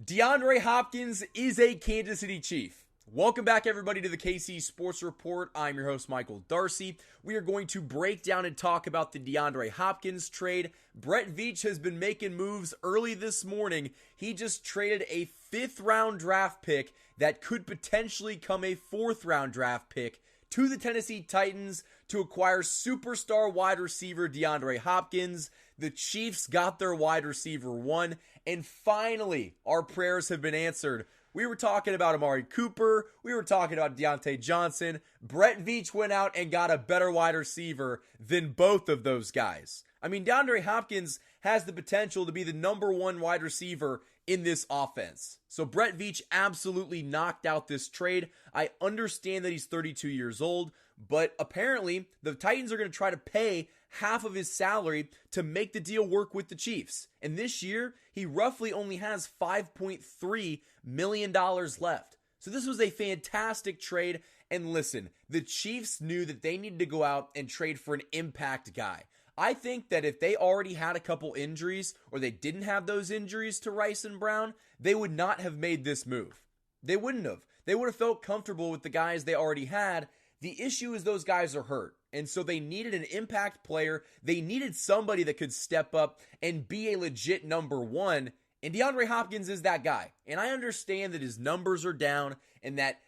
DeAndre Hopkins is a Kansas City Chief. Welcome back, everybody, to the KC Sports Report. I'm your host, Michael Darcy. We are going to break down and talk about the DeAndre Hopkins trade. Brett Veach has been making moves early this morning. He just traded a 5th-round draft pick that could potentially come a 4th-round draft pick to the Tennessee Titans to acquire superstar wide receiver DeAndre Hopkins. The Chiefs got their wide receiver one, and finally, our prayers have been answered. We were talking about Amari Cooper. We were talking about Deontay Johnson. Brett Veach went out and got a better wide receiver than both of those guys. I mean, DeAndre Hopkins has the potential to be the number one wide receiver in this offense. So Brett Veach absolutely knocked out this trade. I understand that he's 32 years old, but apparently the Titans are going to try to pay half of his salary to make the deal work with the Chiefs. And this year, he roughly only has $5.3 million left. So this was a fantastic trade. And listen, the Chiefs knew that they needed to go out and trade for an impact guy. I think that if they already had a couple injuries, or they didn't have those injuries to Rice and Brown, they would not have made this move. They wouldn't have. They would have felt comfortable with the guys they already had. The issue is those guys are hurt. And so they needed an impact player. They needed somebody that could step up and be a legit number one. And DeAndre Hopkins is that guy. And I understand that his numbers are down and that,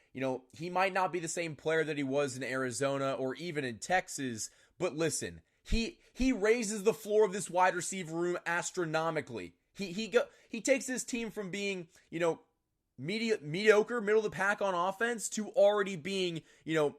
he might not be the same player that he was in Arizona or even in Texas. But listen, he raises the floor of this wide receiver room astronomically. He takes this team from being, mediocre, middle of the pack on offense to already being,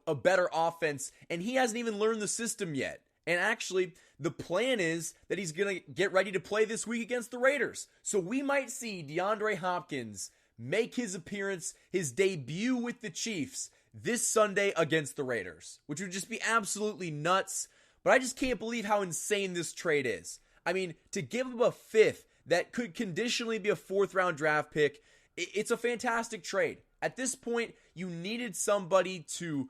a better offense. And he hasn't even learned the system yet. And actually, the plan is that he's going to get ready to play this week against the Raiders. So we might see DeAndre Hopkins make his appearance, his debut with the Chiefs this Sunday against the Raiders, which would just be absolutely nuts. But I just can't believe how insane this trade is. I mean, to give him a 5th that could conditionally be a 4th-round draft pick, it's a fantastic trade. At this point, you needed somebody to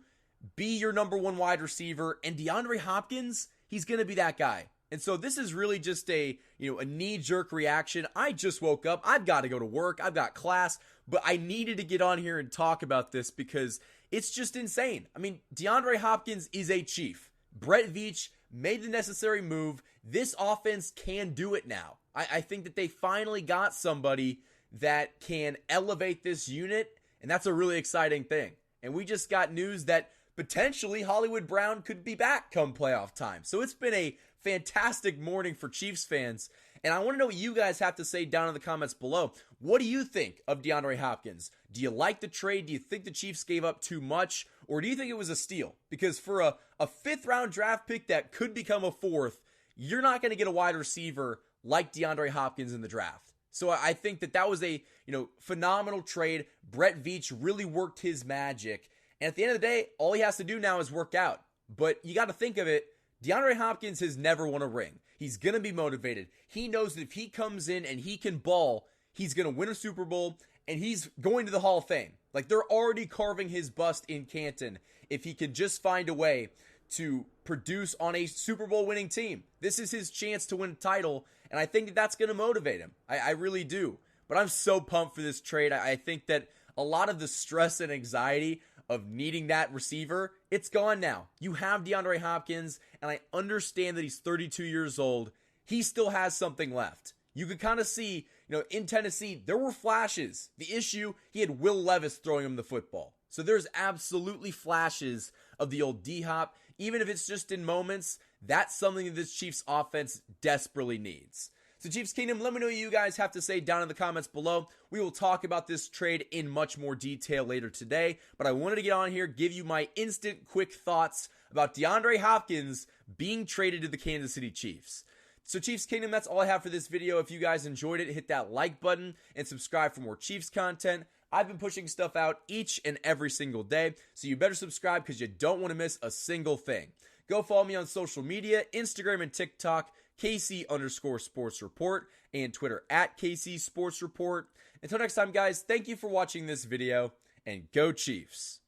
be your number one wide receiver, and DeAndre Hopkins, he's going to be that guy. And so this is really just a knee-jerk reaction. I just woke up. I've got to go to work. I've got class, but I needed to get on here and talk about this because it's just insane. I mean, DeAndre Hopkins is a Chief. Brett Veach made the necessary move. This offense can do it now. I think that they finally got somebody that can elevate this unit, and that's a really exciting thing. And we just got news that potentially Hollywood Brown could be back come playoff time. So it's been a fantastic morning for Chiefs fans, and I want to know what you guys have to say down in the comments below. What do you think of DeAndre Hopkins? Do you like the trade? Do you think the Chiefs gave up too much? Or do you think it was a steal? Because for a 5th-round draft pick that could become a 4th, you're not going to get a wide receiver like DeAndre Hopkins in the draft. So I think that was a phenomenal trade. Brett Veach really worked his magic. And at the end of the day, all he has to do now is work out. But you got to think of it, DeAndre Hopkins has never won a ring. He's going to be motivated. He knows that if he comes in and he can ball, he's going to win a Super Bowl and he's going to the Hall of Fame. Like, they're already carving his bust in Canton if he can just find a way to produce on a Super Bowl winning team. This is his chance to win a title, and I think that that's going to motivate him. I really do. But I'm so pumped for this trade. I think that a lot of the stress and anxiety of needing that receiver, it's gone now. You have DeAndre Hopkins, and I understand that he's 32 years old. He still has something left. You could kind of see, in Tennessee, there were flashes. The issue, he had Will Levis throwing him the football. So there's absolutely flashes of the old D-Hop. Even if it's just in moments, that's something that this Chiefs offense desperately needs. So Chiefs Kingdom, let me know what you guys have to say down in the comments below. We will talk about this trade in much more detail later today. But I wanted to get on here, give you my instant quick thoughts about DeAndre Hopkins being traded to the Kansas City Chiefs. So Chiefs Kingdom, that's all I have for this video. If you guys enjoyed it, hit that like button and subscribe for more Chiefs content. I've been pushing stuff out each and every single day, so you better subscribe because you don't want to miss a single thing. Go follow me on social media, Instagram and TikTok, KC_Sports Report, and Twitter at KC Sports Report. Until next time, guys, thank you for watching this video, and go Chiefs.